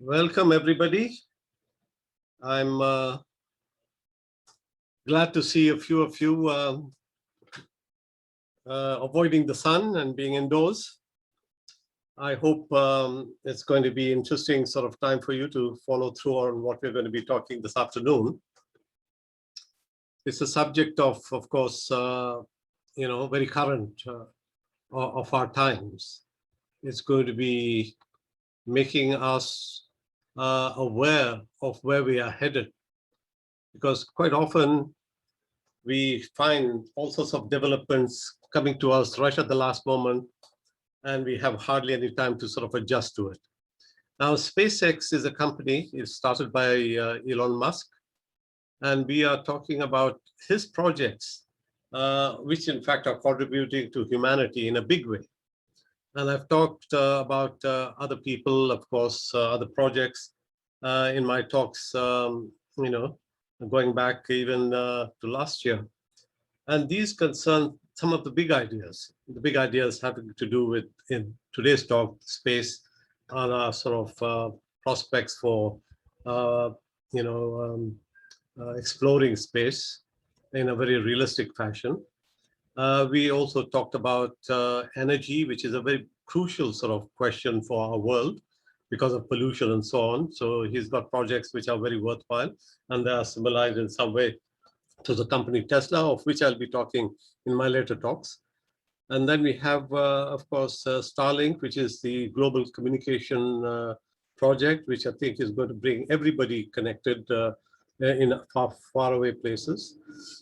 Welcome, everybody. I'm glad to see a few of you avoiding the sun and being indoors. I hope it's going to be interesting sort of time for you to follow through on what we're going to be talking this afternoon. It's a subject of course, very current of our times. It's going to be making us aware of where we are headed, because quite often we find all sorts of developments coming to us right at the last moment, and we have hardly any time to sort of adjust to it. Now, SpaceX is a company. It's started by Elon Musk, and we are talking about his projects, which in fact are contributing to humanity in a big way. And I've talked about other people, of course, other projects in my talks, going back even to last year. And these concern some of the big ideas. The big ideas having to do with, in today's talk, space, and our sort of prospects for, exploring space in a very realistic fashion. We also talked about energy, which is a very crucial sort of question for our world because of pollution and so on. So he's got projects which are very worthwhile, and they are symbolized in some way to the company Tesla, of which I'll be talking in my later talks. And then we have, of course, Starlink, which is the global communication project, which I think is going to bring everybody connected in far away places.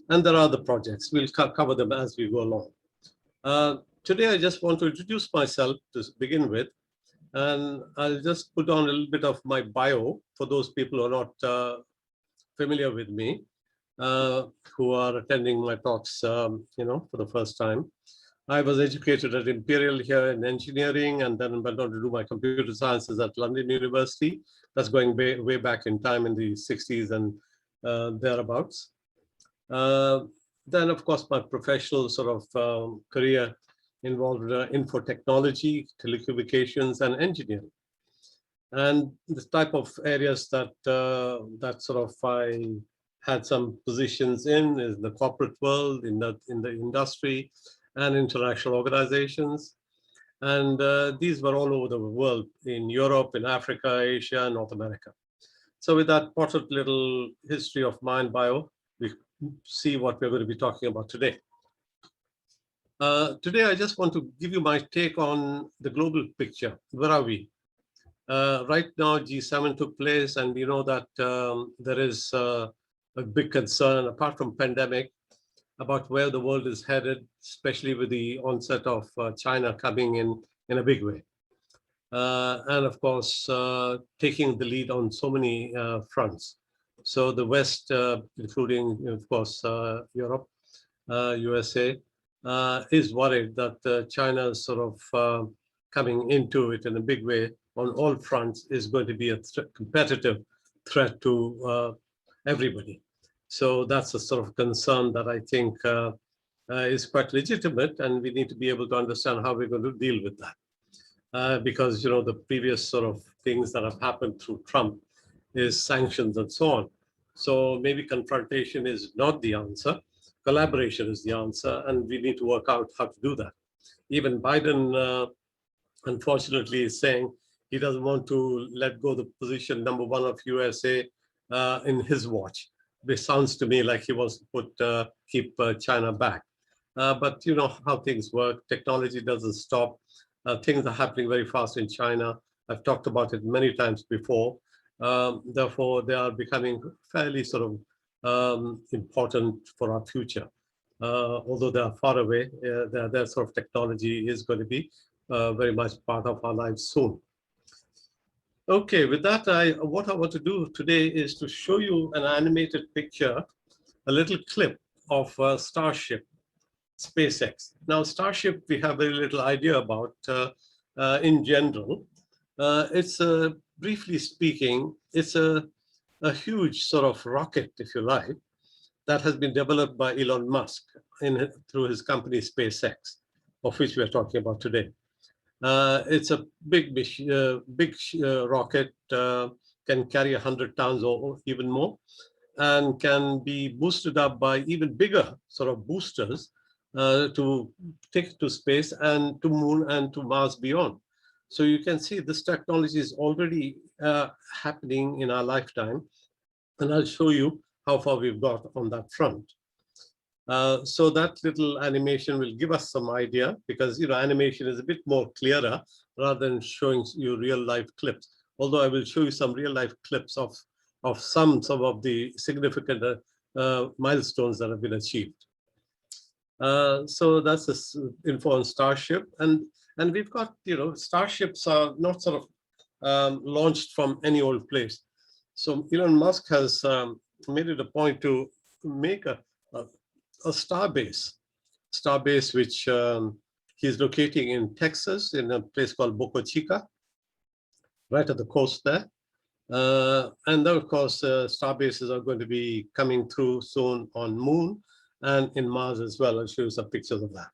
And there are other projects. We'll cover them as we go along. Today, I just want to introduce myself to begin with, and I'll just put on a little bit of my bio for those people who are not familiar with me, who are attending my talks, for the first time. I was educated at Imperial here in engineering, and then went on to do my computer sciences at London University. That's going way back in time in the 60s and thereabouts. Then, of course, my professional sort of career involved info technology, telecommunications, and engineering. And the type of areas that sort of I had some positions in is the corporate world, in the industry, and international organizations. And these were all over the world, in Europe, in Africa, Asia, and North America. So with that potted little history of mine bio, we see what we're going to be talking about today. Today, I just want to give you my take on the global picture. Where are we? Right now, G7 took place, and we know that there is a big concern, apart from pandemic, about where the world is headed, especially with the onset of China coming in a big way. And of course, taking the lead on so many fronts. So the West, including, of course, Europe, USA, is worried that China is sort of coming into it in a big way on all fronts, is going to be a competitive threat to everybody. So that's a sort of concern that I think is quite legitimate, and we need to be able to understand how we're going to deal with that. Because, the previous sort of things that have happened through Trump is sanctions and so on. So maybe confrontation is not the answer. Collaboration is the answer, and we need to work out how to do that. Even Biden, unfortunately, is saying he doesn't want to let go the position #1 of USA in his watch. It sounds to me like he wants to keep China back. But you know how things work. Technology doesn't stop. Things are happening very fast in China. I've talked about it many times before. Therefore, they are becoming fairly sort of important for our future. Although they are far away, their sort of technology is going to be very much part of our lives soon. Okay, with that, what I want to do today is to show you an animated picture, a little clip of Starship, SpaceX. Now, Starship, we have very little idea about in general. It's briefly speaking, it's a huge sort of rocket, if you like, that has been developed by Elon Musk through his company SpaceX, of which we are talking about today. It's a big rocket, can carry 100 tons or even more, and can be boosted up by even bigger sort of boosters to take it to space and to Moon and to Mars beyond. So you can see this technology is already happening in our lifetime, and I'll show you how far we've got on that front. So that little animation will give us some idea, because animation is a bit more clearer rather than showing you real life clips. Although I will show you some real life clips of some of the significant milestones that have been achieved. So that's this info on Starship, and we've got Starships are not sort of launched from any old place. So Elon Musk has made it a point to make a starbase which he's locating in Texas, in a place called Boca Chica, right at the coast there. And then, of course, starbases are going to be coming through soon on Moon and in Mars as well. I'll show you some pictures of that.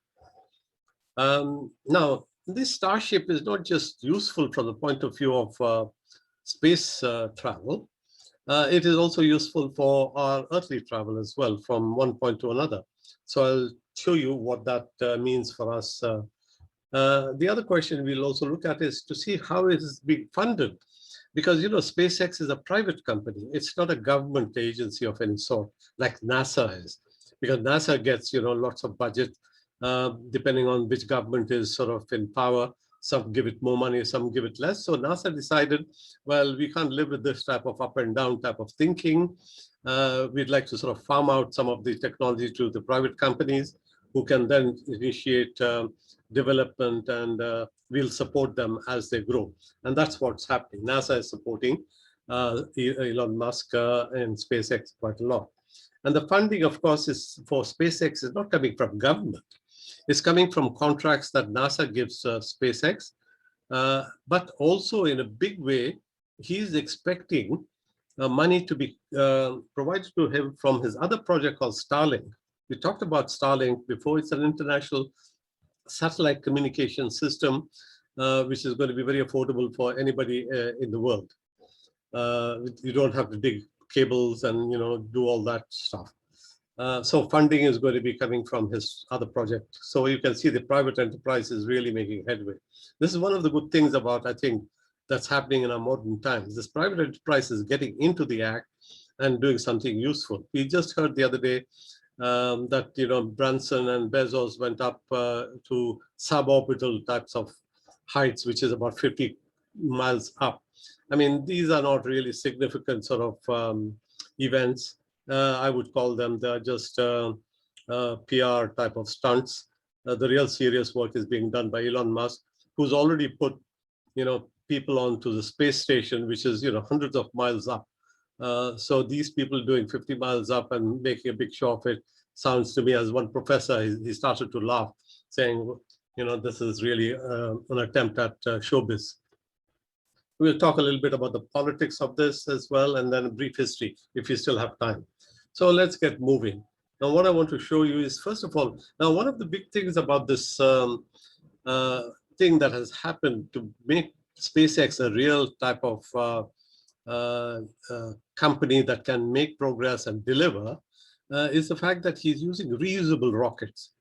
Now, this Starship is not just useful from the point of view of space travel. It is also useful for our earthly travel as well, from one point to another. So I'll show you what that means for us. The other question we'll also look at is to see how it is being funded. Because, SpaceX is a private company. It's not a government agency of any sort, like NASA is. Because NASA gets, lots of budget, depending on which government is sort of in power. Some give it more money, some give it less. So NASA decided, well, we can't live with this type of up and down type of thinking. We'd like to sort of farm out some of the technology to the private companies, who can then initiate development, and we'll support them as they grow. And that's what's happening. NASA is supporting Elon Musk and SpaceX quite a lot. And the funding, of course, is for SpaceX is not coming from government. It's coming from contracts that NASA gives SpaceX, but also in a big way, he's expecting money to be provided to him from his other project called Starlink. We talked about Starlink before. It's an international satellite communication system, which is going to be very affordable for anybody in the world. You don't have to dig cables and do all that stuff. So funding is going to be coming from his other project. So you can see the private enterprise is really making headway. This is one of the good things about, I think, that's happening in our modern times. This private enterprise is getting into the act and doing something useful. We just heard the other day that Branson and Bezos went up to suborbital types of heights, which is about 50 miles up. I mean, these are not really significant sort of events. I would call them, they're just PR type of stunts. The real serious work is being done by Elon Musk, who's already put, people onto the space station, which is, hundreds of miles up. So these people doing 50 miles up and making a big show of it sounds to me, as one professor, he started to laugh, saying, this is really an attempt at showbiz. We'll talk a little bit about the politics of this as well, and then a brief history, if you still have time. So let's get moving. Now, what I want to show you is, first of all, now one of the big things about this thing that has happened to make SpaceX a real type of company that can make progress and deliver is the fact that he's using reusable rockets.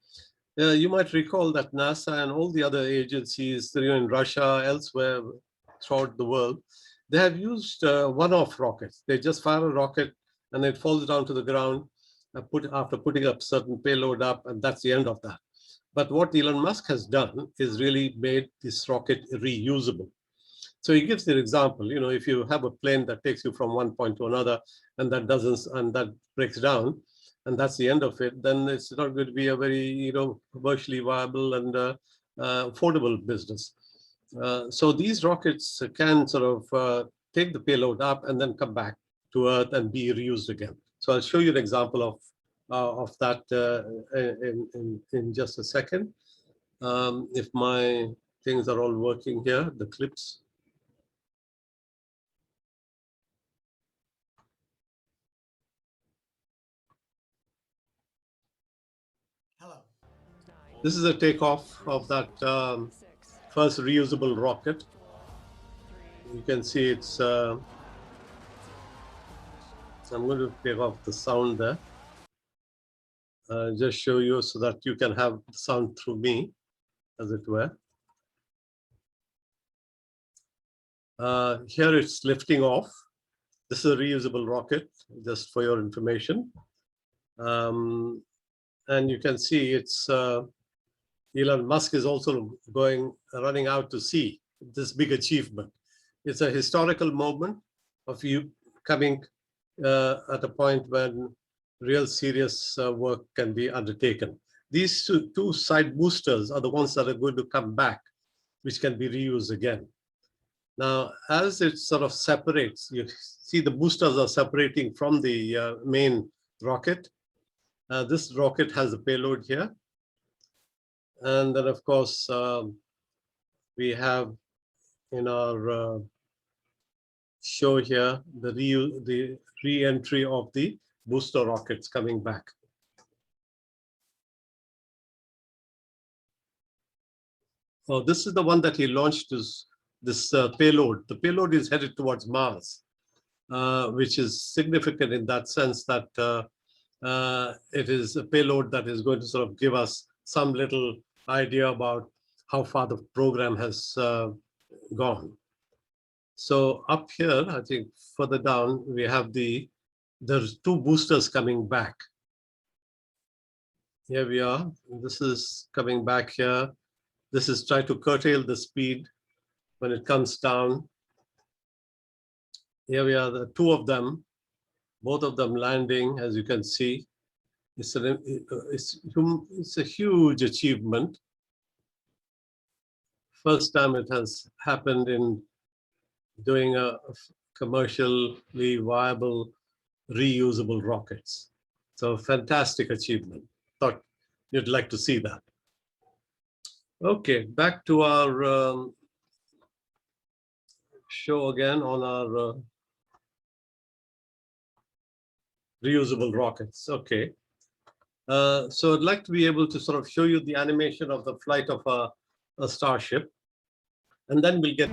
You might recall that NASA and all the other agencies in Russia, elsewhere throughout the world, they have used one-off rockets. They just fire a rocket and it falls down to the ground after putting up certain payload up, and that's the end of that. But what Elon Musk has done is really made this rocket reusable. So he gives the example, if you have a plane that takes you from one point to another and that breaks down, and that's the end of it, then it's not going to be a very, commercially viable and affordable business. So these rockets can sort of take the payload up and then come back to Earth and be reused again. So I'll show you an example of that in just a second. If my things are all working here, the clips. Hello. This is a takeoff of that first reusable rocket. You can see it's, I'm going to take off the sound there. Just show you so that you can have the sound through me, as it were. Here it's lifting off. This is a reusable rocket, just for your information. And you can see it's Elon Musk is also running out to see this big achievement. It's a historical moment of you coming at a point when real serious work can be undertaken. These two side boosters are the ones that are going to come back, which can be reused again. Now, as it sort of separates, you see the boosters are separating from the main rocket. This rocket has a payload here. And then, of course, we have in our show here the re-entry of the booster rockets coming back. So this is the one that he launched, this payload. The payload is headed towards Mars, which is significant in that sense that it is a payload that is going to sort of give us some little idea about how far the program has gone. So up here, I think further down, we have there's two boosters coming back. Here we are. This is coming back here. This is trying to curtail the speed when it comes down. Here we are, the two of them, both of them landing, as you can see. It's a huge achievement. First time it has happened in doing a commercially viable, reusable rockets. So fantastic achievement. Thought you'd like to see that. Okay, back to our show again on our reusable rockets. Okay. So I'd like to be able to sort of show you the animation of the flight of a Starship, and then we'll get.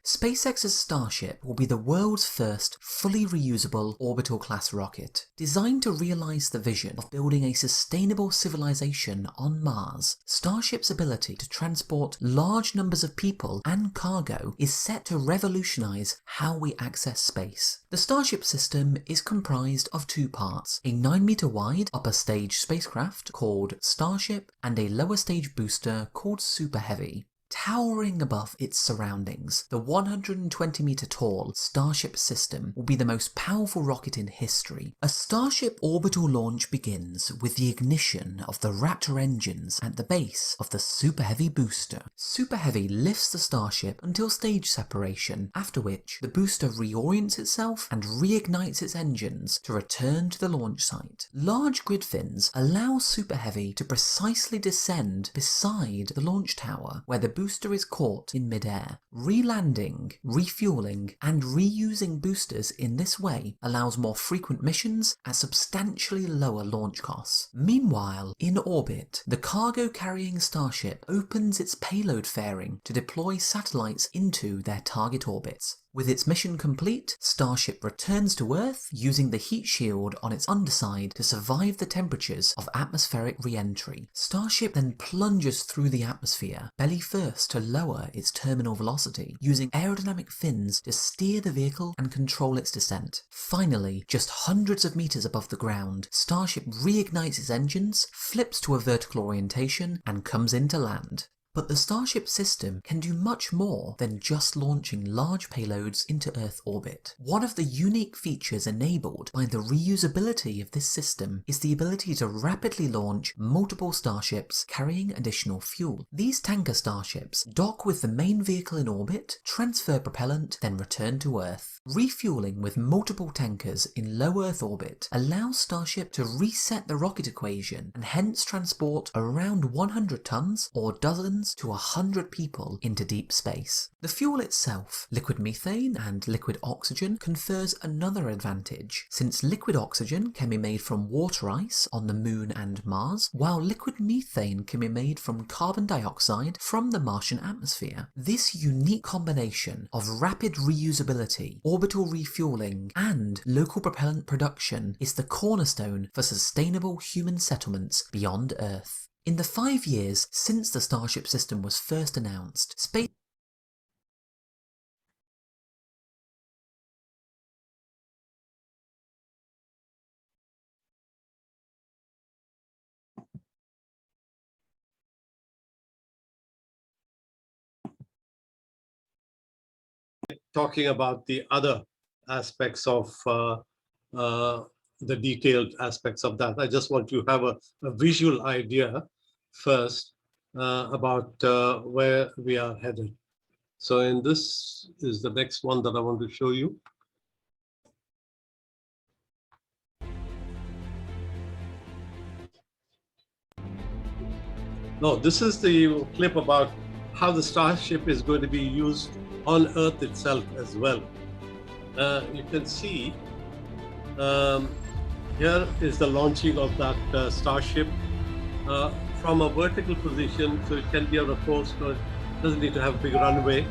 SpaceX's Starship will be the world's first fully reusable orbital class rocket. Designed to realize the vision of building a sustainable civilization on Mars, Starship's ability to transport large numbers of people and cargo is set to revolutionize how we access space. The Starship system is comprised of two parts, a 9-meter wide upper stage spacecraft called Starship and a lower stage booster called Super Heavy. Towering above its surroundings, the 120-meter tall Starship system will be the most powerful rocket in history. A Starship orbital launch begins with the ignition of the Raptor engines at the base of the Super Heavy booster. Super Heavy lifts the Starship until stage separation, after which the booster reorients itself and reignites its engines to return to the launch site. Large grid fins allow Super Heavy to precisely descend beside the launch tower, where the booster is caught in mid-air. Re-landing, refueling, and reusing boosters in this way allows more frequent missions at substantially lower launch costs. Meanwhile, in orbit, the cargo-carrying Starship opens its payload fairing to deploy satellites into their target orbits. With its mission complete, Starship returns to Earth using the heat shield on its underside to survive the temperatures of atmospheric re-entry. Starship then plunges through the atmosphere, belly first to lower its terminal velocity, using aerodynamic fins to steer the vehicle and control its descent. Finally, just hundreds of meters above the ground, Starship reignites its engines, flips to a vertical orientation, and comes in to land. But the Starship system can do much more than just launching large payloads into Earth orbit. One of the unique features enabled by the reusability of this system is the ability to rapidly launch multiple Starships carrying additional fuel. These tanker Starships dock with the main vehicle in orbit, transfer propellant, then return to Earth. Refueling with multiple tankers in low Earth orbit allows Starship to reset the rocket equation and hence transport around 100 tons or dozens humans to 100 people into deep space. The fuel itself, liquid methane and liquid oxygen, confers another advantage, since liquid oxygen can be made from water ice on the Moon and Mars, while liquid methane can be made from carbon dioxide from the Martian atmosphere. This unique combination of rapid reusability, orbital refueling, and local propellant production is the cornerstone for sustainable human settlements beyond Earth. In the 5 years since the Starship system was first announced, talking about the other aspects of the detailed aspects of that. I just want to have a visual idea first about where we are headed. So in this is the next one that I want to show you. No, this is the clip about how the Starship is going to be used on Earth itself as well. You can see here is the launching of that Starship from a vertical position, so it can be on a course, so it doesn't need to have a big runway.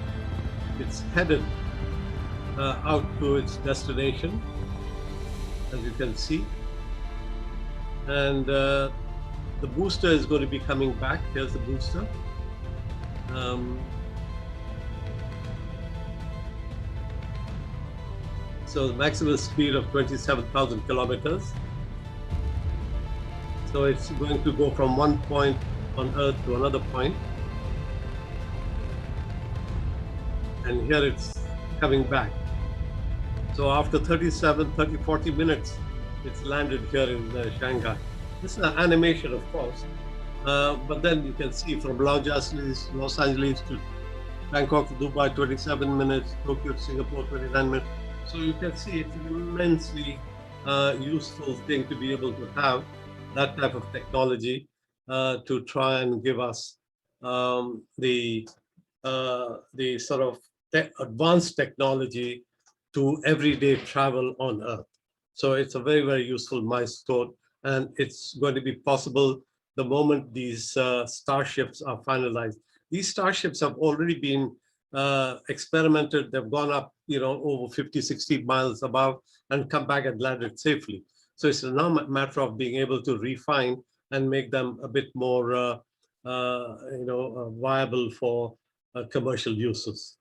It's headed out to its destination, as you can see. And the booster is going to be coming back. Here's the booster. So the maximum speed of 27,000 kilometers. So it's going to go from one point on Earth to another point. And here it's coming back. So after 40 minutes, it's landed here in Shanghai. This is an animation, of course. But then you can see from Los Angeles to Bangkok to Dubai, 27 minutes, Tokyo to Singapore, 29 minutes. So you can see it's an immensely useful thing to be able to have that type of technology to try and give us the sort of advanced technology to everyday travel on Earth. So it's a very, very useful milestone, and it's going to be possible the moment these starships are finalized. These starships have already been experimented. They've gone up, over 50, 60 miles above and come back and landed safely. So it's now a matter of being able to refine and make them a bit more, viable for commercial uses.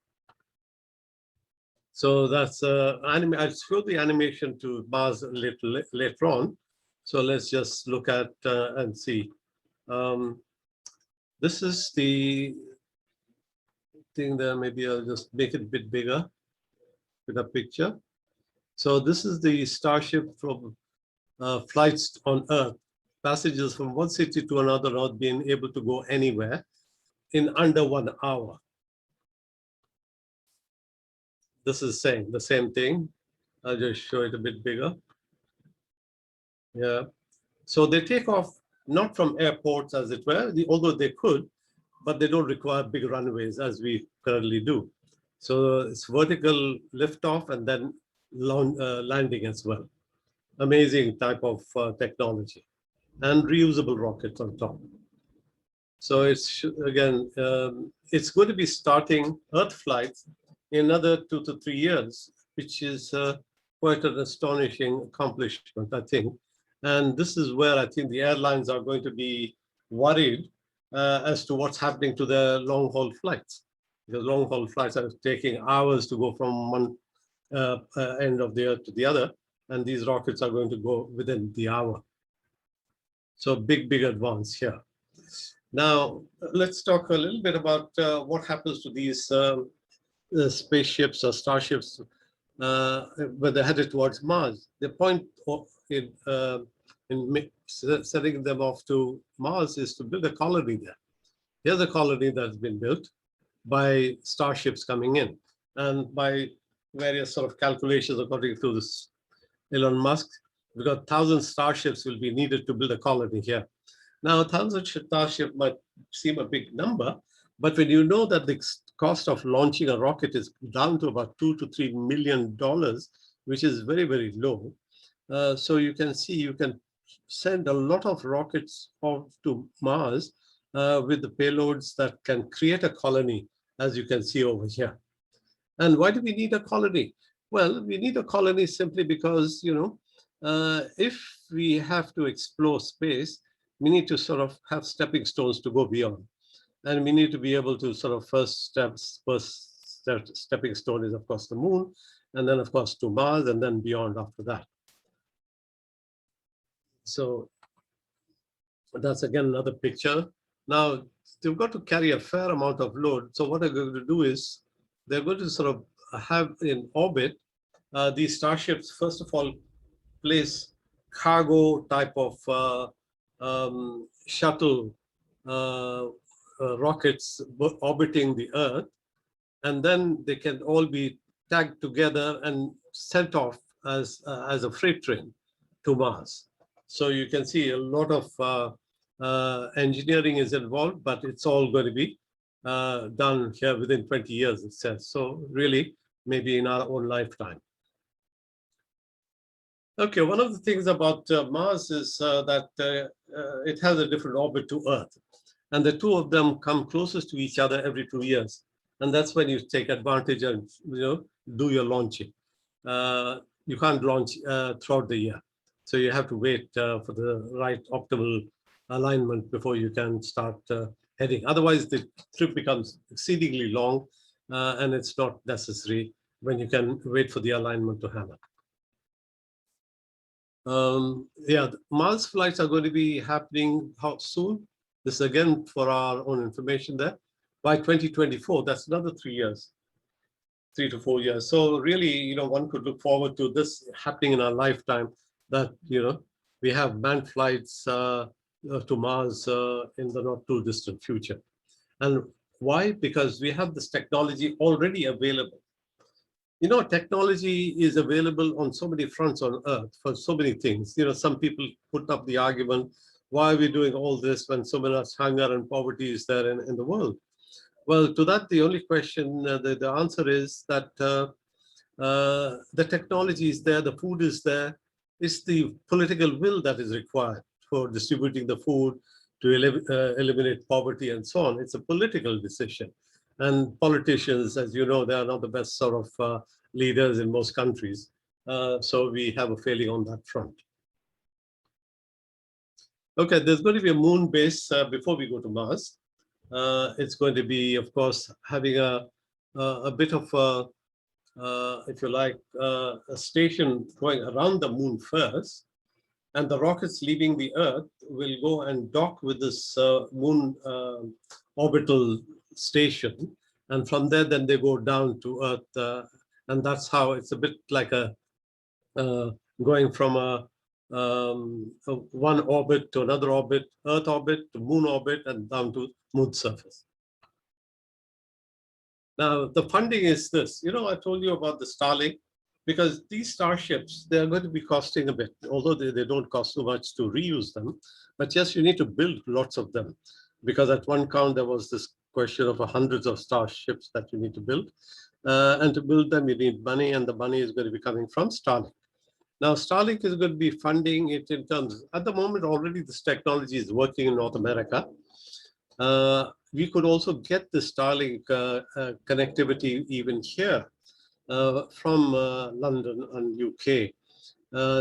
So that's I'll show the animation to Mars a little later on. So let's just look at and see. This is the thing there. Maybe I'll just make it a bit bigger with a picture. So this is the Starship from flights on Earth. Passengers from one city to another not being able to go anywhere in under 1 hour. This is saying the same thing. I'll just show it a bit bigger. Yeah. So they take off not from airports, as it were, although they could, but they don't require big runways as we currently do. So it's vertical liftoff and then landing as well. Amazing type of technology, and reusable rockets on top. So it's again, it's going to be starting Earth flights in another 2 to 3 years, which is quite an astonishing accomplishment, I think. And this is where I think the airlines are going to be worried as to what's happening to their long-haul flights. Because long-haul flights are taking hours to go from one end of the Earth to the other, and these rockets are going to go within the hour. So big advance here. Now, let's talk a little bit about what happens to these spaceships or starships when they're headed towards Mars. The point in setting them off to Mars is to build a colony there. Here's a colony that's been built by starships coming in, and by various sort of calculations according to this Elon Musk, because 1,000 starships will be needed to build a colony here. Now, 1,000 starships might seem a big number, But when you know that the cost of launching a rocket is down to about $2 to $3 million, which is very, very low, so you can see you can send a lot of rockets off to Mars with the payloads that can create a colony, as you can see over here. And why do we need a colony? Well, we need a colony simply because, if we have to explore space, we need to sort of have stepping stones to go beyond. And we need to be able to sort of first stepping stone is, of course, the moon, and then, of course, to Mars, and then beyond after that. So that's again another picture. Now, they've got to carry a fair amount of load. So what they're going to do is they're going to sort of have in orbit these starships, first of all, place cargo type of shuttle rockets orbiting the Earth, and then they can all be tagged together and sent off as a freight train to Mars. So you can see a lot of engineering is involved, but it's all going to be done here within 20 years, it says. So really, maybe in our own lifetime. Okay, one of the things about Mars is that it has a different orbit to Earth. And the two of them come closest to each other every 2 years. And that's when you take advantage and do your launching. You can't launch throughout the year. So you have to wait for the right optimal alignment before you can start heading. Otherwise, the trip becomes exceedingly long and it's not necessary when you can wait for the alignment to happen. Yeah, Mars flights are going to be happening how soon? This is again for our own information there. By 2024, that's another 3 years, 3 to 4 years. So really, one could look forward to this happening in our lifetime, that, we have manned flights to Mars in the not too distant future. And why? Because we have this technology already available. Technology is available on so many fronts on Earth for so many things. Some people put up the argument, why are we doing all this when so much hunger and poverty is there in the world? Well, to that, the only question, the answer is that the technology is there, the food is there. It's the political will that is required for distributing the food to eliminate poverty and so on. It's a political decision. And politicians, as you know, they are not the best sort of leaders in most countries. So we have a failing on that front. Okay, there's going to be a moon base before we go to Mars. It's going to be, of course, having a bit of, if you like, a station going around the moon first. And the rockets leaving the Earth will go and dock with this moon orbital station. And from there, then they go down to Earth. And that's how it's a bit like going from one orbit to another orbit, Earth orbit to moon orbit, and down to moon surface. Now, the funding is this. I told you about the Starlink, because these starships, they are going to be costing a bit, although they don't cost so much to reuse them. But yes, you need to build lots of them, because at one count, there was this question of hundreds of starships that you need to build. And to build them, you need money, and the money is going to be coming from Starlink. Now, Starlink is going to be funding it in terms, at the moment, already this technology is working in North America. We could also get the Starlink connectivity even here from London and UK.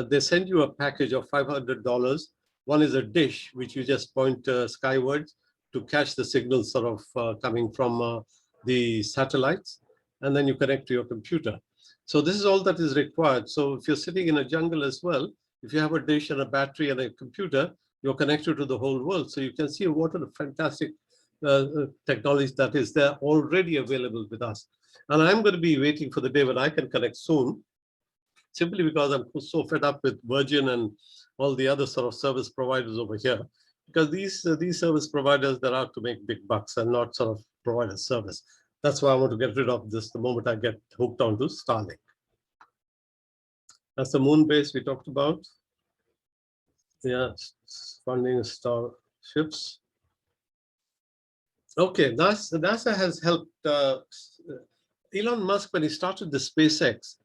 They send you a package of $500. One is a dish, which you just point skywards to catch the signals sort of coming from the satellites, and then you connect to your computer. So this is all that is required. So if you're sitting in a jungle as well, if you have a dish and a battery and a computer, you're connected to the whole world. So you can see what a fantastic technology that is there already available with us. And I'm going to be waiting for the day when I can connect soon, simply because I'm so fed up with Virgin and all the other sort of service providers over here. Because these service providers, they're out to make big bucks and not sort of provide a service. That's why I want to get rid of this the moment I get hooked onto Starlink. That's the moon base we talked about. Yeah, funding starships. Okay, NASA has helped Elon Musk when he started the SpaceX.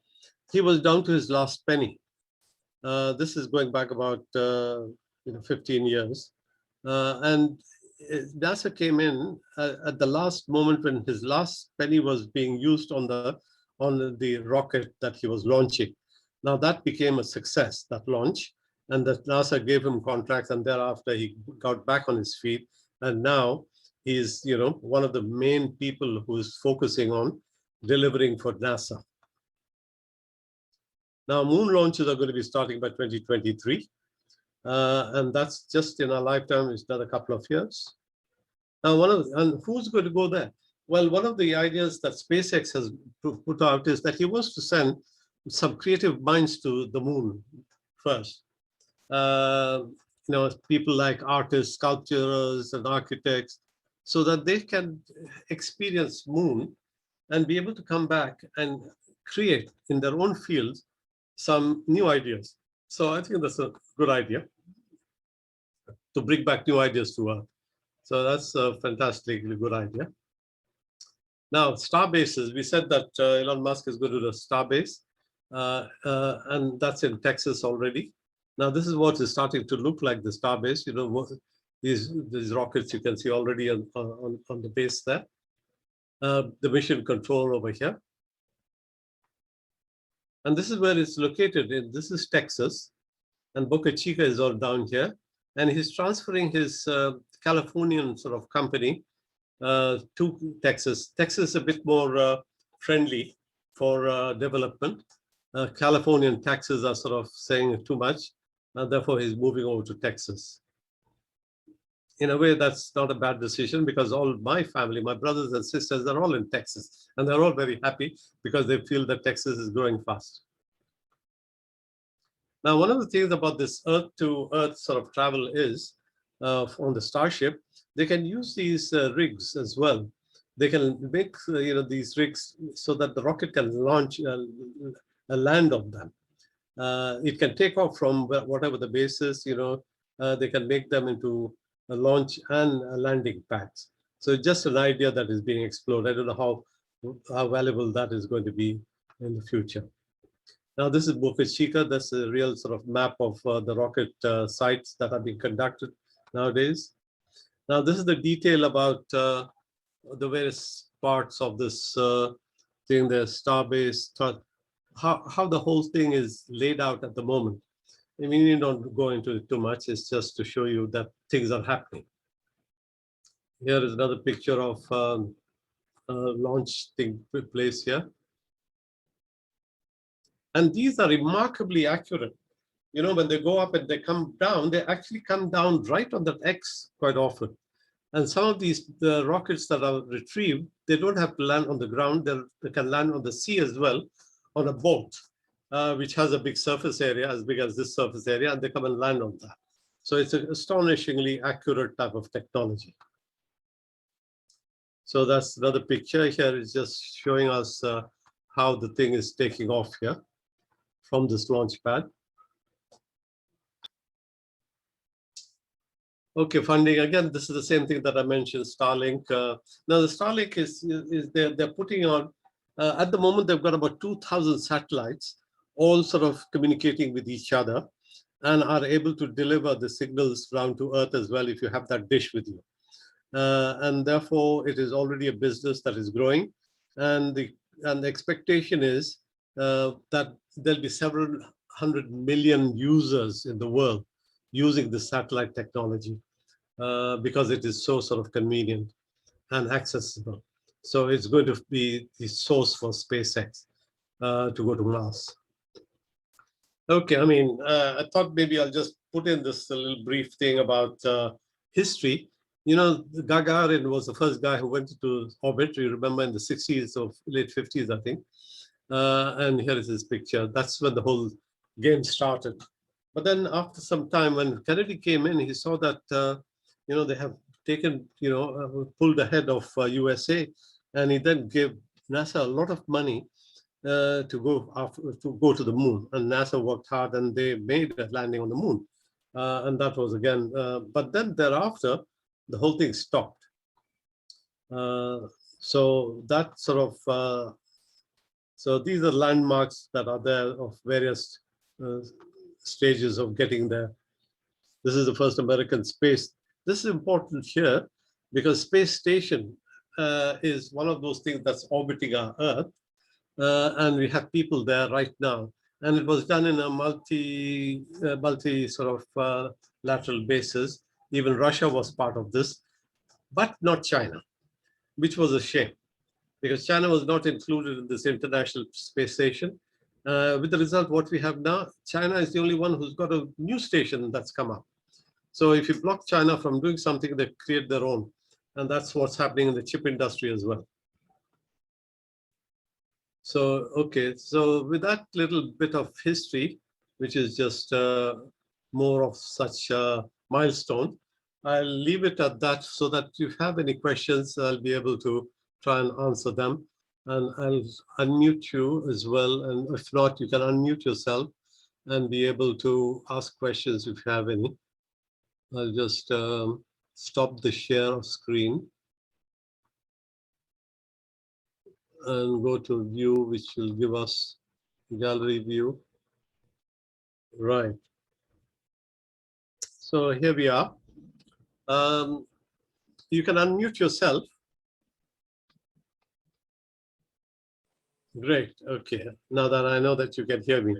He was down to his last penny. This is going back about 15 years, and NASA came in at the last moment when his last penny was being used on the rocket that he was launching. Now that became a success, that launch, and that NASA gave him contracts, and thereafter he got back on his feet, and now he's one of the main people who is focusing on delivering for NASA. Now, moon launches are going to be starting by 2023, and that's just in our lifetime. It's another couple of years. Now, and who's going to go there? Well, one of the ideas that SpaceX has put out is that he wants to send some creative minds to the moon first. People like artists, sculptors, and architects, so that they can experience moon and be able to come back and create in their own fields some new ideas. So I think that's a good idea to bring back new ideas to Earth. So that's a fantastically good idea. Now, star bases, we said that Elon Musk is going to do a star base, and that's in Texas already. Now, this is what is starting to look like the star base. These rockets you can see already on the base there. The mission control over here. And this is where it's located. This is Texas, and Boca Chica is all down here. And he's transferring his Californian sort of company to Texas. Texas is a bit more friendly for development. Californian taxes are sort of saying too much, and therefore he's moving over to Texas. In a way, that's not a bad decision, because all my family, my brothers and sisters, are all in Texas, and they're all very happy because they feel that Texas is growing fast. Now, one of the things about this Earth-to-Earth sort of travel is, on the Starship, they can use these rigs as well. They can make these rigs so that the rocket can launch land on them. It can take off from whatever the base is. They can make them into a launch and a landing pads. So it's just an idea that is being explored. I don't know how valuable that is going to be in the future. Now, this is Boca Chica. That's a real sort of map of the rocket sites that are being conducted nowadays. Now, this is the detail about the various parts of this thing, the starbase, how the whole thing is laid out at the moment. I mean, you don't go into it too much. It's just to show you that things are happening. Here is another picture of launch taking place here. And these are remarkably accurate. When they go up and they come down, they actually come down right on that X quite often. And some of the rockets that are retrieved, they don't have to land on the ground. They can land on the sea as well, on a boat, which has a big surface area, as big as this surface area, and they come and land on that. So it's an astonishingly accurate type of technology. So that's another picture. Here is just showing us how the thing is taking off here from this launch pad. Okay, funding. Again, this is the same thing that I mentioned, Starlink. Now, the Starlink is they're putting on, at the moment, they've got about 2,000 satellites, all sort of communicating with each other, and are able to deliver the signals down to Earth as well if you have that dish with you. And therefore, it is already a business that is growing. And the expectation is that there'll be several 100 million users in the world using the satellite technology because it is so sort of convenient and accessible. So it's going to be the source for SpaceX to go to Mars. Okay, I mean, I thought maybe I'll just put in this little brief thing about history. Gagarin was the first guy who went into orbit. You remember in the 60s or late 50s, I think. And here is his picture. That's when the whole game started. But then after some time, when Kennedy came in, he saw that, they have taken, pulled ahead of USA. And he then gave NASA a lot of money to go to the moon. And NASA worked hard and they made a landing on the moon. And that was again, but then thereafter, the whole thing stopped. So that sort of, so these are landmarks that are there of various stages of getting there. This is the first American space. This is important here because space station is one of those things that's orbiting our Earth. And we have people there right now. And it was done in a multi sort of lateral basis. Even Russia was part of this, but not China, which was a shame because China was not included in this International Space Station. With the result, what we have now, China is the only one who's got a new station that's come up. So if you block China from doing something, they create their own. And that's what's happening in the chip industry as well. So, okay, so with that little bit of history, which is just more of such a milestone, I'll leave it at that so that if you have any questions, I'll be able to try and answer them. And I'll unmute you as well. And if not, you can unmute yourself and be able to ask questions if you have any. I'll just stop the share of screen and go to view, which will give us gallery view. Right. So here we are. You can unmute yourself. Great. Okay. Now that I know that you can hear me.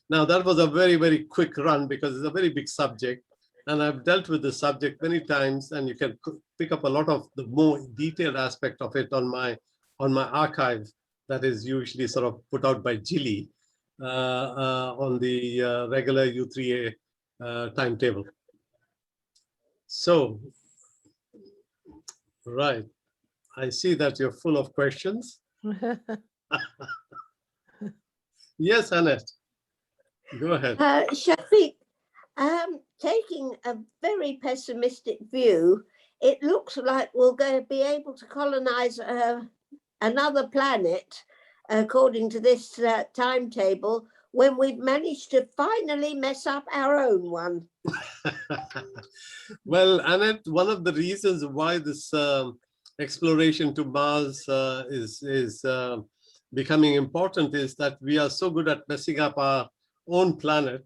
Now that was a very, very quick run because it's a very big subject. And I've dealt with the subject many times, and you can pick up a lot of the more detailed aspect of it on my archive that is usually sort of put out by Gilly on the regular U3A timetable. So, right. I see that you're full of questions. Yes, Annette. Go ahead. Shafiq, taking a very pessimistic view, it looks like we're going to be able to colonize another planet, according to this timetable, when we've managed to finally mess up our own one. Well, Annette, one of the reasons why this exploration to Mars is becoming important is that we are so good at messing up our own planet.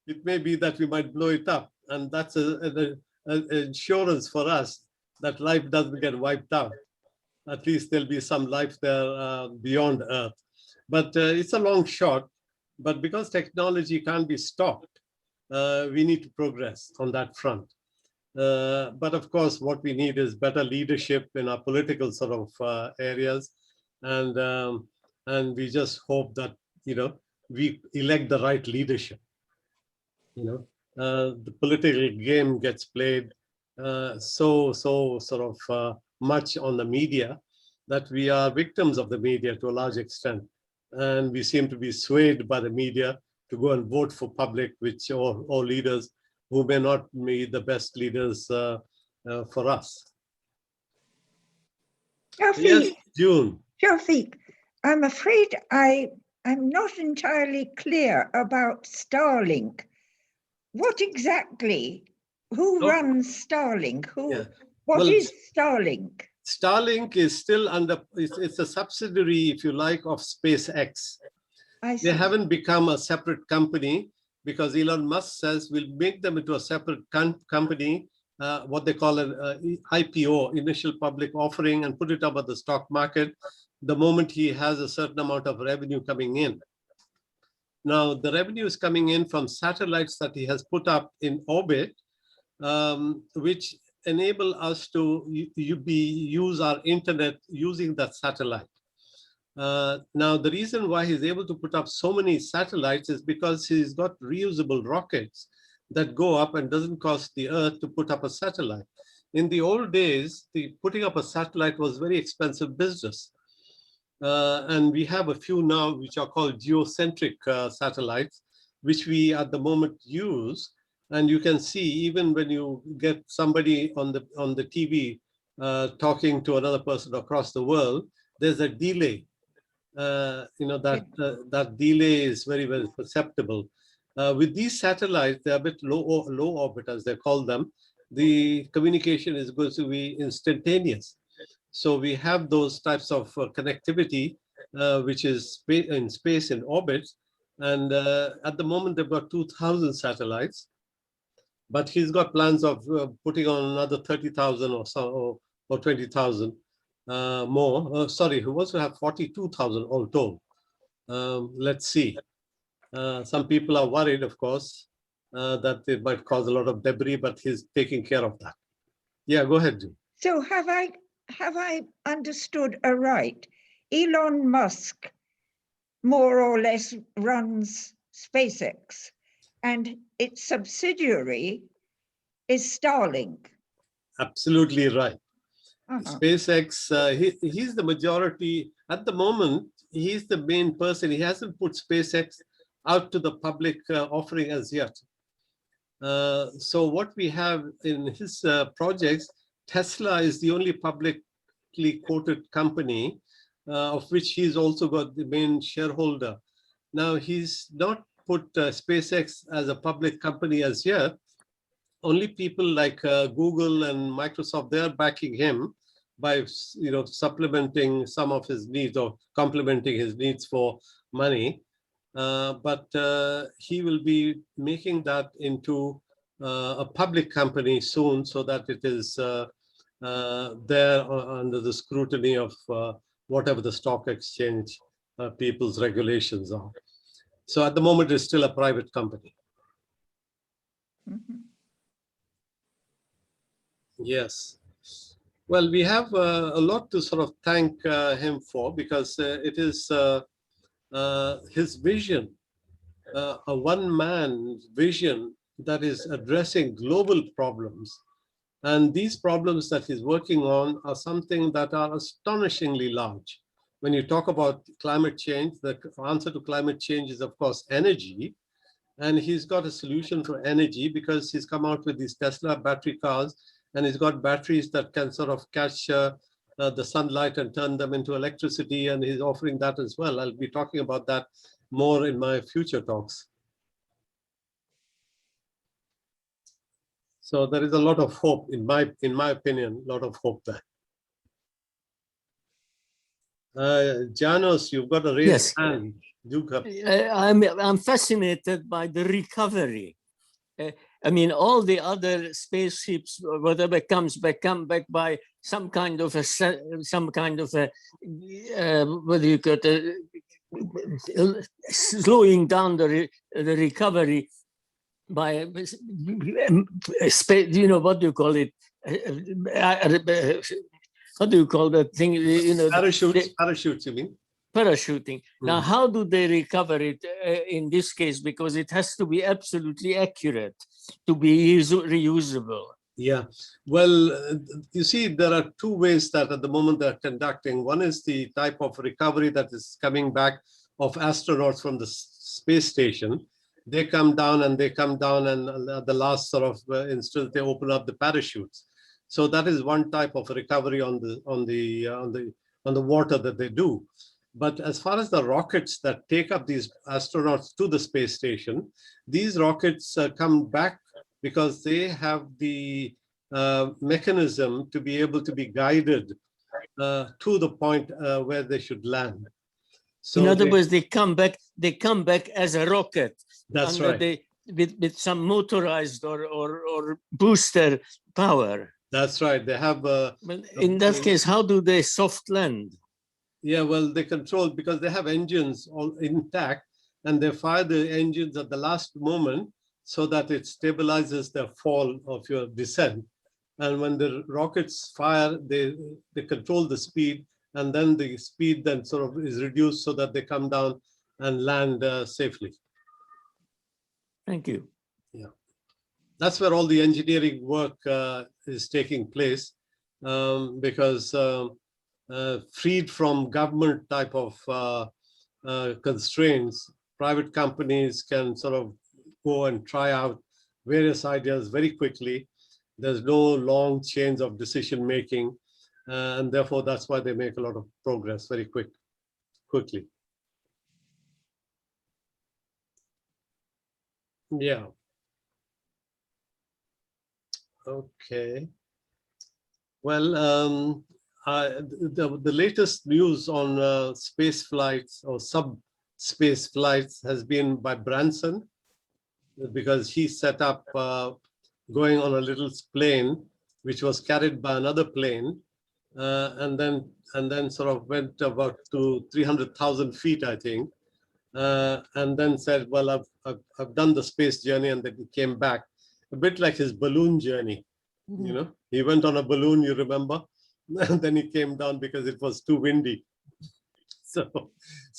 It may be that we might blow it up, and that's an insurance for us that life doesn't get wiped out. At least there'll be some life there beyond Earth. But it's a long shot. But because technology can't be stopped, we need to progress on that front. But of course, what we need is better leadership in our political sort of areas, and we just hope that we elect the right leadership. The political game gets played so sort of much on the media that we are victims of the media to a large extent, and we seem to be swayed by the media to go and vote for public, or leaders who may not be the best leaders for us. Shafiq, yes, June. Shafiq, I'm afraid I'm not entirely clear about Starlink. What exactly? Who runs Starlink? What is Starlink? Starlink is still under, it's a subsidiary, if you like, of SpaceX. They haven't become a separate company because Elon Musk says we'll make them into a separate company, what they call an IPO, initial public offering, and put it up at the stock market the moment he has a certain amount of revenue coming in. Now, the revenue is coming in from satellites that he has put up in orbit, which enable us to use our internet using that satellite. Now, the reason why he's able to put up so many satellites is because he's got reusable rockets that go up and doesn't cost the Earth to put up a satellite. In the old days, putting up a satellite was very expensive business. And we have a few now which are called geocentric satellites, which we at the moment use. And you can see even when you get somebody on the TV talking to another person across the world, there's a delay. That delay is very, very perceptible. With these satellites, they're a bit low orbit, as they call them. The communication is going to be instantaneous. So we have those types of connectivity, which is in space, in orbit. And at the moment, they've got 2,000 satellites. But he's got plans of putting on another 30,000 or so, or 20,000 more. Sorry, he wants to have 42,000 all told. Let's see. Some people are worried, of course, that it might cause a lot of debris, but he's taking care of that. Yeah, go ahead, Jim. So have I understood aright? Elon Musk more or less runs SpaceX, and its subsidiary is Starlink. Absolutely right. SpaceX, he's the majority at the moment. He's the main person. He hasn't put SpaceX out to the public offering as yet. So what we have in his projects, Tesla is the only publicly quoted company of which he's also got the main shareholder. Now, he's not put SpaceX as a public company as yet. Only people like Google and Microsoft, they're backing him by supplementing some of his needs or complementing his needs for money. But he will be making that into a public company soon, so that it is there under the scrutiny of whatever the stock exchange people's regulations are. So at the moment, it's still a private company. Mm-hmm. Yes. Well, we have a lot to sort of thank him for, because it is his vision, a one-man vision that is addressing global problems. And these problems that he's working on are something that are astonishingly large. When you talk about climate change, the answer to climate change is, of course, energy. And he's got a solution for energy because he's come out with these Tesla battery cars, and he's got batteries that can sort of catch the sunlight and turn them into electricity, and he's offering that as well. I'll be talking about that more in my future talks. So there is a lot of hope, in my opinion, a lot of hope there. Janos, you've got a raised hand. I'm fascinated by the recovery. I mean, all the other spaceships, whatever comes back, come back by some kind of a what do you call it, slowing down the recovery by space. You know, what do you call it? What do you call that thing? You know, parachutes, you mean? Parachuting. Now, how do they recover it in this case? Because it has to be absolutely accurate to be reusable. Yeah, well, you see, there are two ways that at the moment they're conducting. One is the type of recovery that is coming back of astronauts from the space station. They come down, and at the last sort of instance, they open up the parachutes. So that is one type of recovery on the water that they do. But as far as the rockets that take up these astronauts to the space station, these rockets come back because they have the mechanism to be able to be guided to the point where they should land. So in other words, they come back as a rocket. That's right. With some motorized or booster power. That's right. They have. In that case, how do they soft land? Yeah, well, they control because they have engines all intact, and they fire the engines at the last moment so that it stabilizes the fall of your descent. And when the rockets fire, they control the speed, and then the speed then sort of is reduced so that they come down and land safely. Thank you. Yeah, that's where all the engineering work is taking place, because freed from government type of constraints, private companies can sort of go and try out various ideas very quickly. There's no long chains of decision making, and therefore that's why they make a lot of progress very quickly. Yeah. Okay. Well, the latest news on space flights or subspace flights has been by Branson, because he set up going on a little plane which was carried by another plane, and then sort of went about to 300,000 feet, I think, and then said, well, I've done the space journey, and then he came back, a bit like his balloon journey. You know, he went on a balloon, you remember, and then he came down because it was too windy. So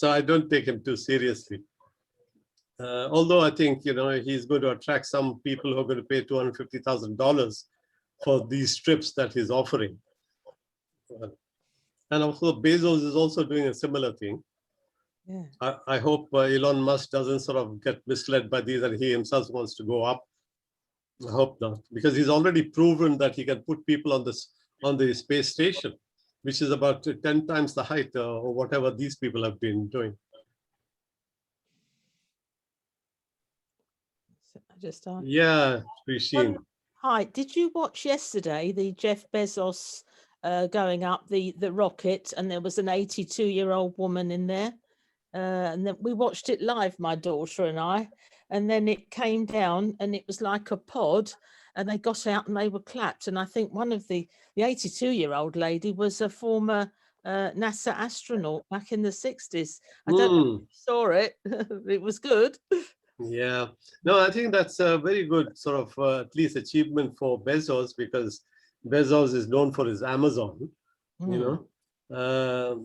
I don't take him too seriously. Although I think, you know, he's going to attract some people who are going to pay $250,000 for these trips that he's offering. And also Bezos is also doing a similar thing. Yeah. I hope Elon Musk doesn't sort of get misled by these and he himself wants to go up. I hope not, because he's already proven that he can put people on the space station, which is about 10 times the height or whatever these people have been doing. Yeah, Christine. Hi, did you watch yesterday the Jeff Bezos going up the rocket, and there was an 82-year-old woman in there, and then we watched it live, my daughter and I, and then it came down and it was like a pod, and they got out and they were clapped, and I think one of the 82-year-old lady was a former NASA astronaut back in the 60s. I don't know if you saw it. It was good. Yeah, no, I think that's a very good sort of at least achievement for Bezos, because Bezos is known for his Amazon, you know,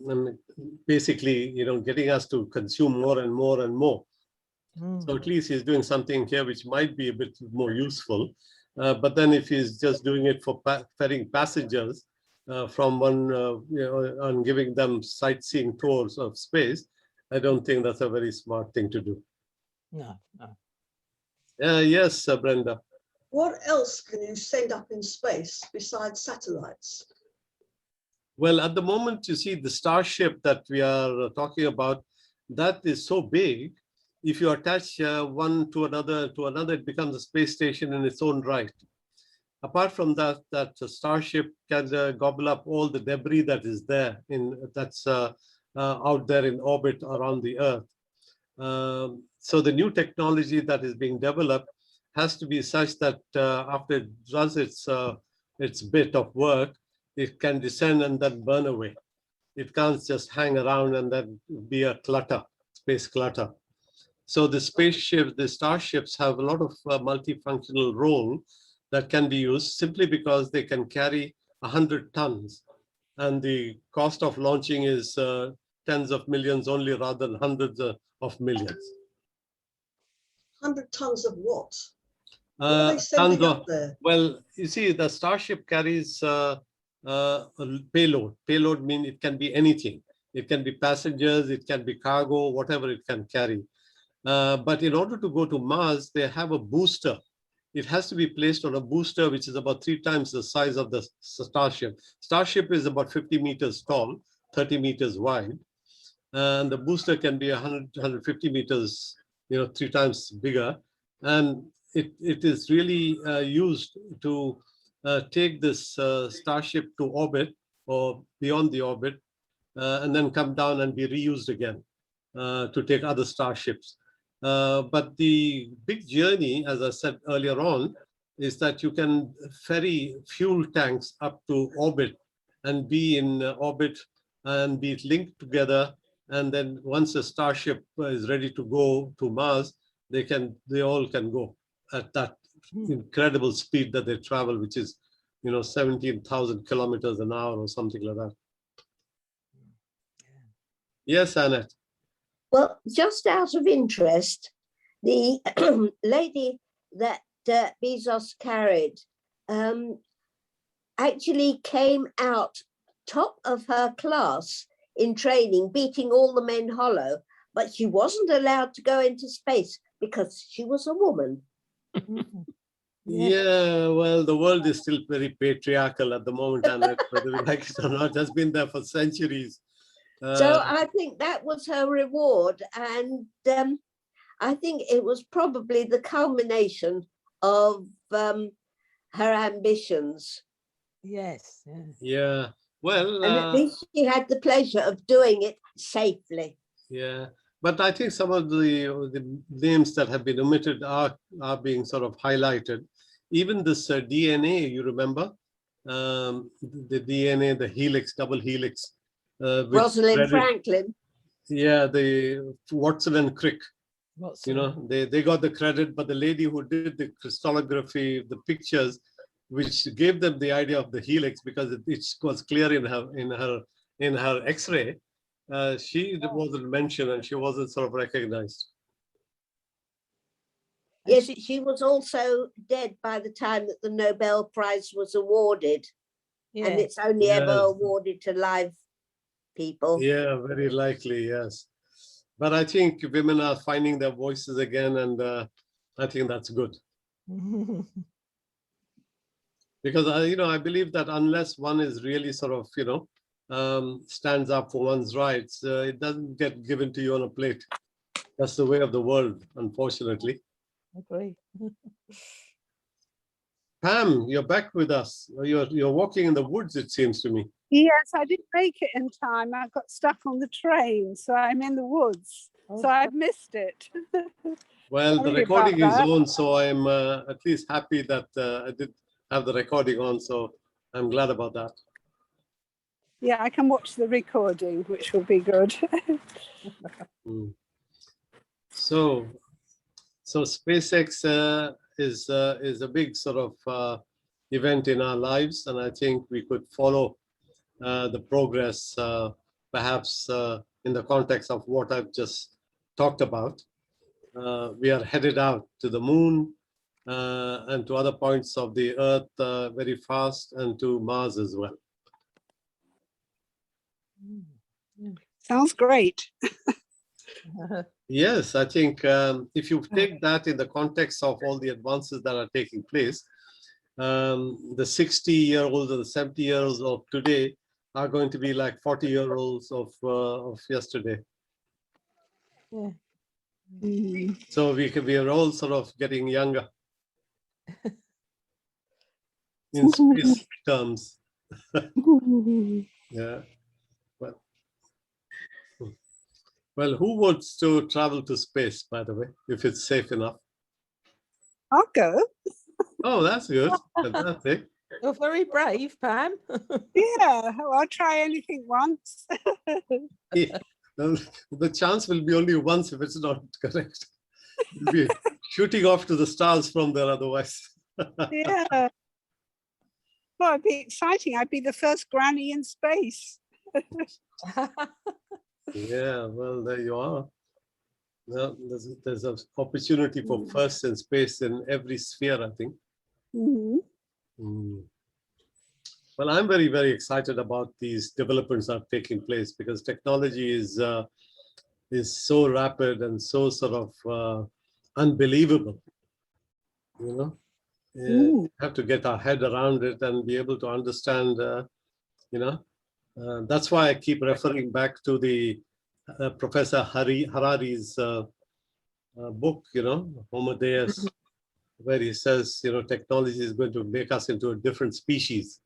and basically, you know, getting us to consume more and more and more. So at least he's doing something here which might be a bit more useful. But then if he's just doing it for ferrying passengers from one, you know, and giving them sightseeing tours of space, I don't think that's a very smart thing to do. No. Yes, Brenda. What else can you send up in space besides satellites? Well, at the moment, you see the Starship that we are talking about, that is so big. If you attach one to another, it becomes a space station in its own right. Apart from that, that Starship can gobble up all the debris that is there, that's out there in orbit around the Earth. So the new technology that is being developed has to be such that after it does its bit of work, it can descend and then burn away. It can't just hang around and then be a clutter, space clutter. So the spaceship, the Starships have a lot of multifunctional role that can be used simply because they can carry 100 tons. And the cost of launching is tens of millions only rather than hundreds of millions. 100 tons of what? What are they sending up there? Well, you see, the Starship carries a payload. Payload means it can be anything. It can be passengers, it can be cargo, whatever it can carry. But in order to go to Mars, they have a booster. It has to be placed on a booster, which is about 3 times the size of the Starship. Starship is about 50 meters tall, 30 meters wide. And the booster can be 150 meters, you know, 3 times bigger. And it is really used to take this Starship to orbit or beyond the orbit, and then come down and be reused again to take other Starships. But the big journey, as I said earlier on, is that you can ferry fuel tanks up to orbit and be in orbit and be linked together. And then once a Starship is ready to go to Mars, they all can go at that incredible speed that they travel, which is, you know, 17,000 kilometers an hour or something like that. Yes, Annette. Well, just out of interest, the lady that Bezos carried actually came out top of her class in training, beating all the men hollow, but she wasn't allowed to go into space because she was a woman. Yeah, well, the world is still very patriarchal at the moment, Annette, whether we like it or not. It has been there for centuries. So I think that was her reward. And I think it was probably the culmination of her ambitions. Yes. Yeah. Well, And at least she had the pleasure of doing it safely. yeah, but I think some of the names that have been omitted are being sort of highlighted. Even this DNA, you remember, the DNA, the helix, double helix, which Rosalind Franklin. yeah, the Watson and Crick. What's You know, they got the credit, but the lady who did the crystallography, the pictures, which gave them the idea of the helix, because it was clear in her X-ray, she wasn't mentioned and she wasn't sort of recognized. Yes, she was also dead by the time that the Nobel Prize was awarded. Yeah. And it's only Yes. ever awarded to live people. Yeah, very likely, yes. But I think women are finding their voices again, and I think that's good. Because I believe that unless one is really sort of, stands up for one's rights, it doesn't get given to you on a plate. That's the way of the world, unfortunately. Agree. Pam, you're back with us. You're walking in the woods, it seems to me. Yes, I didn't make it in time. I got stuck on the train, so I'm in the woods. So I've missed it. Well, the Sorry recording about is that. on, so I'm at least happy that I did have the recording on, so I'm glad about that. Yeah, I can watch the recording, which will be good. So SpaceX is a big sort of event in our lives, and I think we could follow the progress, perhaps in the context of what I've just talked about. We are headed out to the moon and to other points of the Earth very fast, and to Mars as well. Sounds great. Yes, I think if you take that in the context of all the advances that are taking place, the 60-year-olds or the 70-year-olds of today are going to be like 40-year-olds of yesterday. Yeah. So we are all sort of getting younger in space terms. Yeah. Well, who wants to travel to space, by the way, if it's safe enough? I'll go. Oh, that's good. Fantastic. You're very brave, Pam. Yeah, I'll try anything once. Yeah. The chance will be only once if it's not correct. You'll be shooting off to the stars from there otherwise. Yeah. Well, it'd be exciting. I'd be the first granny in space. Yeah, well, there you are. Well, there's an opportunity for first in space in every sphere, I think. Well, I'm very, very excited about these developments that are taking place, because technology is so rapid and so sort of unbelievable. You have to get our head around it and be able to understand. That's why I keep referring back to the Professor Harari's book, Homo Deus, where he says, technology is going to make us into a different species.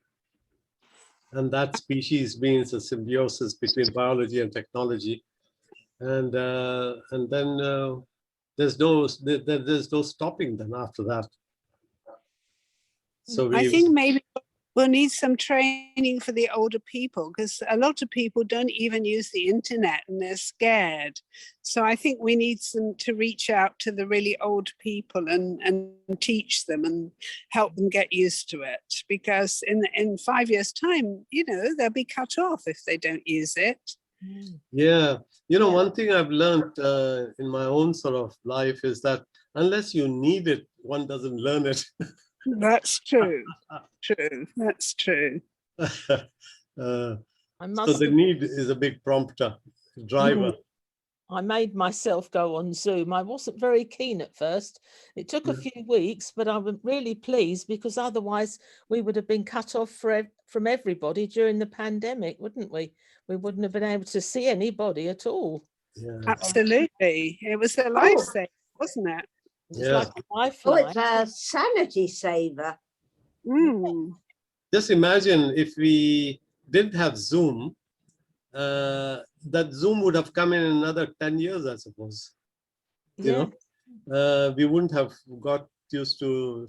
And that species means a symbiosis between biology and technology. And then there's no stopping them after that. So I think maybe we'll need some training for the older people, because a lot of people don't even use the internet and they're scared. So I think we need to reach out to the really old people and teach them and help them get used to it, because in 5 years' time, they'll be cut off if they don't use it. Yeah. One thing I've learned in my own sort of life is that unless you need it, one doesn't learn it. That's true. True. That's true. So the admit, need is a big prompter, driver. I made myself go on Zoom. I wasn't very keen at first. It took a few weeks, but I was really pleased, because otherwise we would have been cut off from everybody during the pandemic, wouldn't we? We wouldn't have been able to see anybody at all. Yeah. Absolutely. It was a lifesaver, wasn't it? It's like a lifeline. Oh, it's a sanity saver. Just imagine if we didn't have Zoom, that Zoom would have come in another 10 years, I suppose. You know, we wouldn't have got used to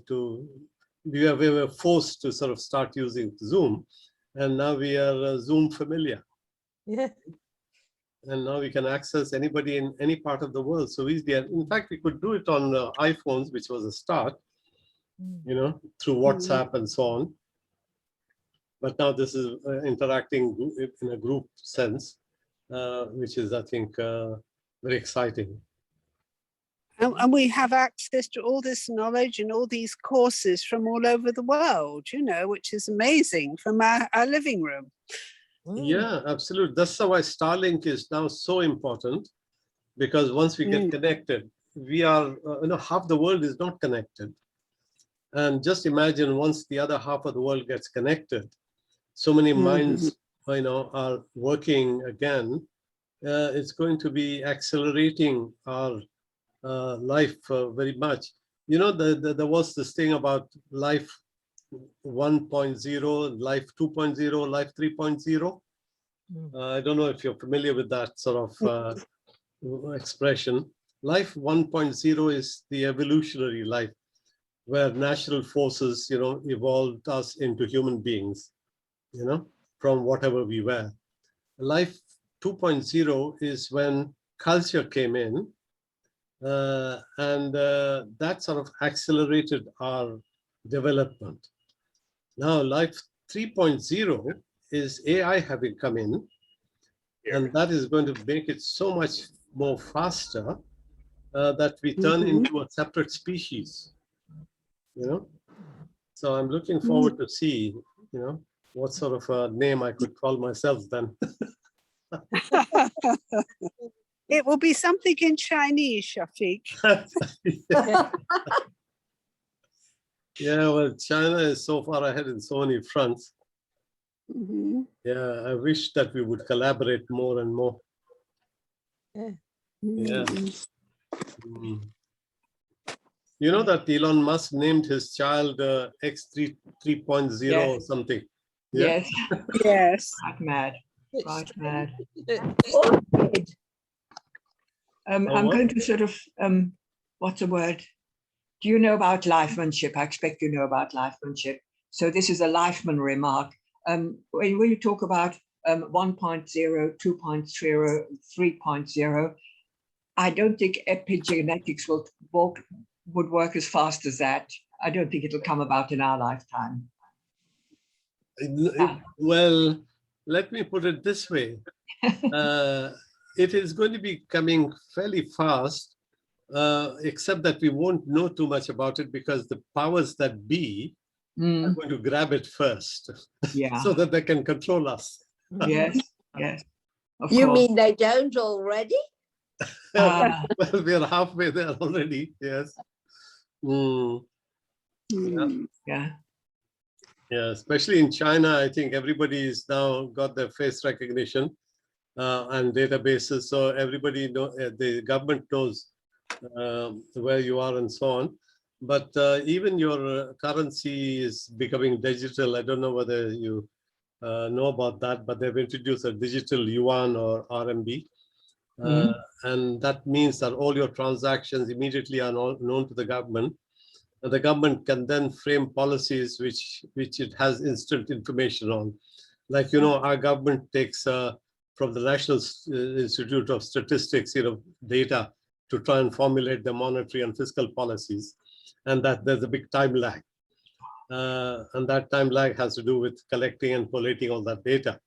we were forced to sort of start using Zoom, and now we are Zoom familiar. Yeah. And now we can access anybody in any part of the world so easily. And in fact, we could do it on iPhones, which was a start, you know, through WhatsApp and so on. But now this is interacting in a group sense, which is, I think, very exciting. And we have access to all this knowledge and all these courses from all over the world, you know, which is amazing, from our living room. Yeah, absolutely. That's why Starlink is now so important, because once we get connected, we are, you know, half the world is not connected. And just imagine once the other half of the world gets connected, so many minds, you know, are working again. It's going to be accelerating our life very much. You know, there was this thing about life 1.0, life 2.0, life 3.0. I don't know if you're familiar with that sort of expression. Life 1.0 is the evolutionary life, where natural forces, you know, evolved us into human beings, you know, from whatever we were. Life 2.0 is when culture came in, and that sort of accelerated our development. Now, life 3.0 is AI having come in, and that is going to make it so much more faster that we turn into a separate species, you know. So I'm looking forward to see, you know, what sort of a name I could call myself then. It will be something in Chinese, Shafiq. Yeah, well, China is so far ahead in so many fronts. Yeah, I wish that we would collaborate more and more. Yeah. You know that Elon Musk named his child X3 3.0 or something. Yeah? Yes. Yes. Right mad. Right mad. Awkward. I'm what? going to sort of, what's the word? Do you know about lifemanship? I expect you know about lifemanship. So this is a Lifeman remark. When you talk about 1.0, 2.0, 3.0, I don't think epigenetics would work as fast as that. I don't think it'll come about in our lifetime. Well, let me put it this way. It is going to be coming fairly fast, except that we won't know too much about it because the powers that be are going to grab it first, so that they can control us. Yes, yes. Of You course. mean they don't already? Well, we are halfway there already, yes. Yeah. Yeah, especially in China, I think everybody's now got their face recognition and databases, so everybody the government knows where you are and so on. But even your currency is becoming digital. I don't know whether you know about that, but they've introduced a digital yuan or RMB. And that means that all your transactions immediately are known to the government. And the government can then frame policies which it has instant information on. Like, you know, our government takes from the National Institute of Statistics, you know, data to try and formulate the monetary and fiscal policies. And that there's a big time lag. And that time lag has to do with collecting and collating all that data.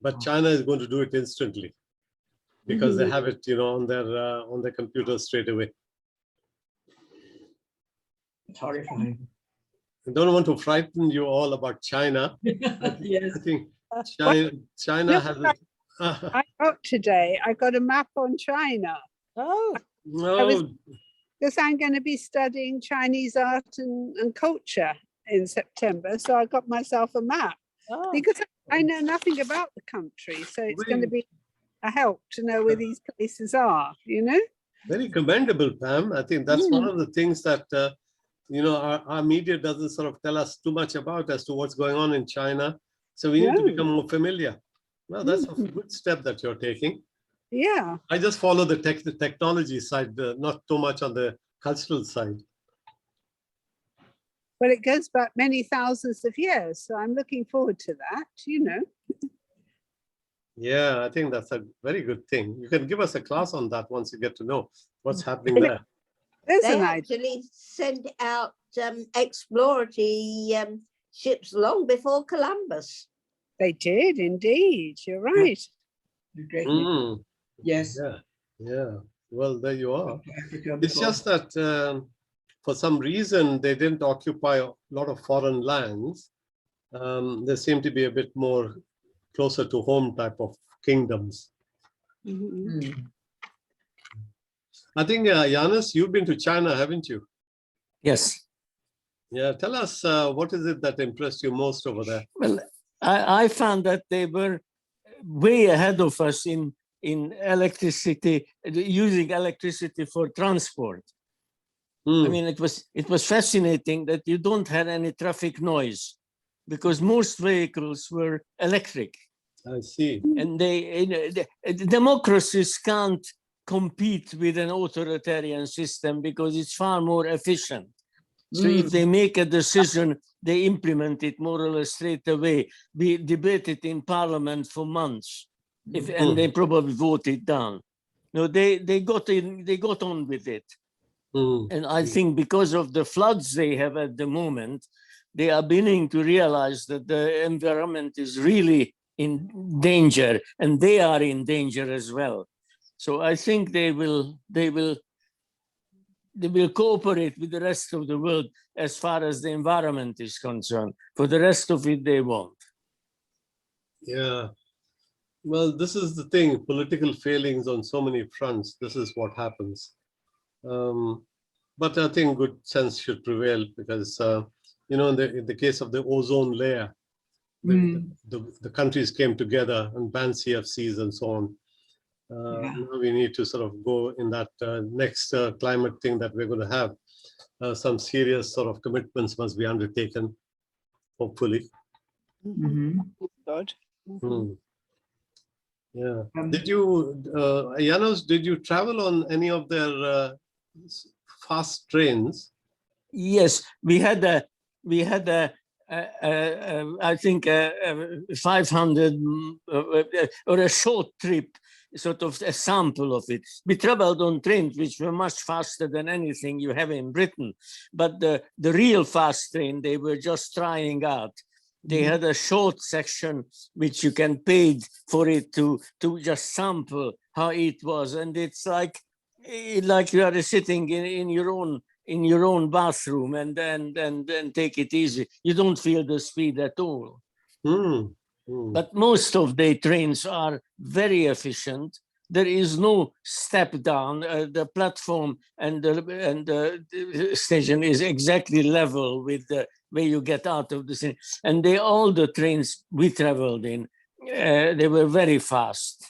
But China is going to do it instantly because they have it, you know, on their computers straight away. It's horrifying. I don't want to frighten you all about China. Yes. I think China has a... I got today, I got a map on China. Oh. No. Because I'm going to be studying Chinese art and culture in September. So I got myself a map because I know nothing about the country. So it's going to be a help to know where these places are, you know? Very commendable, Pam. I think that's one of the things that, you know, our media doesn't sort of tell us too much about as to what's going on in China So we need to No. become more familiar. Well, that's a good step that you're taking. Yeah. I just follow the technology side, not too much on the cultural side. Well, it goes back many thousands of years. So I'm looking forward to that, you know. Yeah, I think that's a very good thing. You can give us a class on that once you get to know what's happening there. There's They an idea. actually sent out exploratory ships long before Columbus. They did indeed. You're right. Great. Mm, Yes. yeah, yeah. Well, there you are. Africa It's before. just that for some reason they didn't occupy a lot of foreign lands. They seem to be a bit more closer to home type of kingdoms. Mhm. Mm. I think, Yanis, you've been to China, haven't you? Yes. Yeah, tell us what is it that impressed you most over there? Well, I found that they were way ahead of us in electricity, using electricity for transport. I mean, it was fascinating that you don't have any traffic noise because most vehicles were electric. I see. And the democracies can't compete with an authoritarian system because it's far more efficient. So if they make a decision, they implement it more or less straight away. We debated in parliament for months, and they probably voted down. No, they got on with it. And I think because of the floods they have at the moment, they are beginning to realize that the environment is really in danger, and they are in danger as well. So I think they will cooperate with the rest of the world as far as the environment is concerned. For the rest of it, they won't. Yeah. Well, this is the thing, political failings on so many fronts. This is what happens. But I think good sense should prevail because, you know, in the case of the ozone layer, the countries came together and banned CFCs and so on. Now we need to sort of go in that next climate thing that we're going to have. Some serious sort of commitments must be undertaken, hopefully. God. Yeah. Did you, Janos, did you travel on any of their fast trains? Yes, we had a I think 500 or a short trip, sort of a sample of it. We traveled on trains which were much faster than anything you have in Britain, but the real fast train they were just trying out. They had a short section which you can pay for it to just sample how it was, and it's like you are sitting in your own bathroom and take it easy. You don't feel the speed at all. But most of the trains are very efficient. There is no step down. The platform and the station is exactly level with the way you get out of the city. And all the trains we traveled in, they were very fast.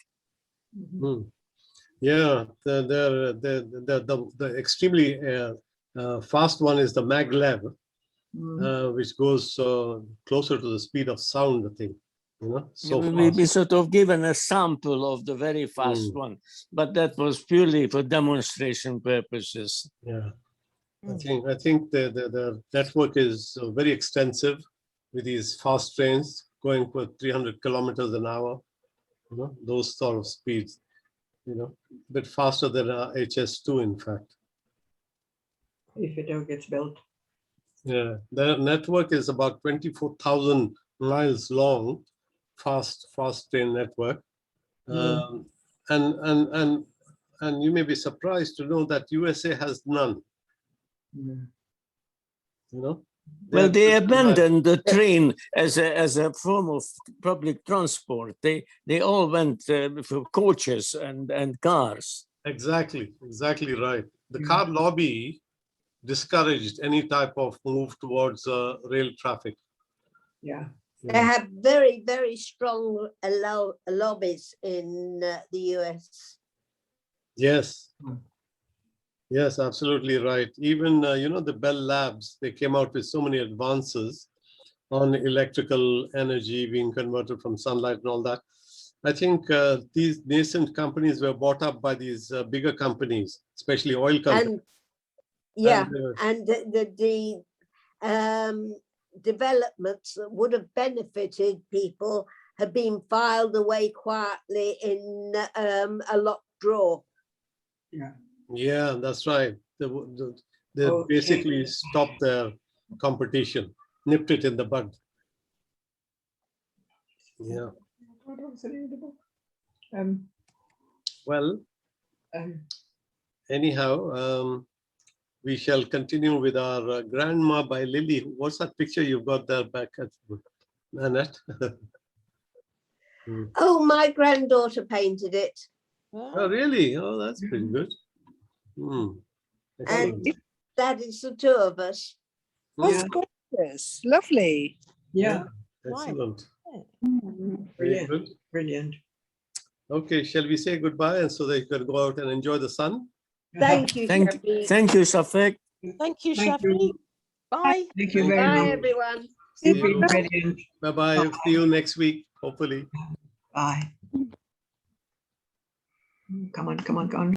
Yeah, the extremely fast one is the maglev, which goes closer to the speed of sound, I think. You know, so we sort of given a sample of the very fast one, but that was purely for demonstration purposes. Yeah, I think the network is very extensive with these fast trains going for 300 kilometers an hour. You know, those sort of speeds. You know, a bit faster than HS2, in fact. If it ever gets built. Yeah, the network is about 24,000 miles long, fast train network, and you may be surprised to know that USA has none. You know. Well, they abandoned the train as a form of public transport. They all went for coaches and cars. Exactly right. The car lobby discouraged any type of move towards rail traffic. Yeah. They have very, very strong lobbies in the US. Yes. Yes, absolutely right. Even, you know, the Bell Labs, they came out with so many advances on electrical energy being converted from sunlight and all that. I think these nascent companies were bought up by these bigger companies, especially oil companies. And yeah, And, and the developments that would have benefited people have been filed away quietly in a locked drawer. yeah, that's right. They Okay. basically stopped their competition, nipped it in the bud. Yeah. Well, anyhow, we shall continue with our Grandma by Lily. What's that picture you've got there back at Annette? Oh, my granddaughter painted it. Oh, really? Oh, that's pretty good. And Excellent. that is the two of us. That's gorgeous. Lovely. Yeah. Excellent. Very Brilliant. good. Brilliant. Okay, shall we say goodbye and so that you can go out and enjoy the sun? Thank you, Thank you, Shafik. Thank you, Thank Shafi. you. Bye. Thank you Thank very Bye, much. everyone. See You've been you. brilliant. Bye-bye. See you next week, hopefully. Bye. Come on, come on, come on.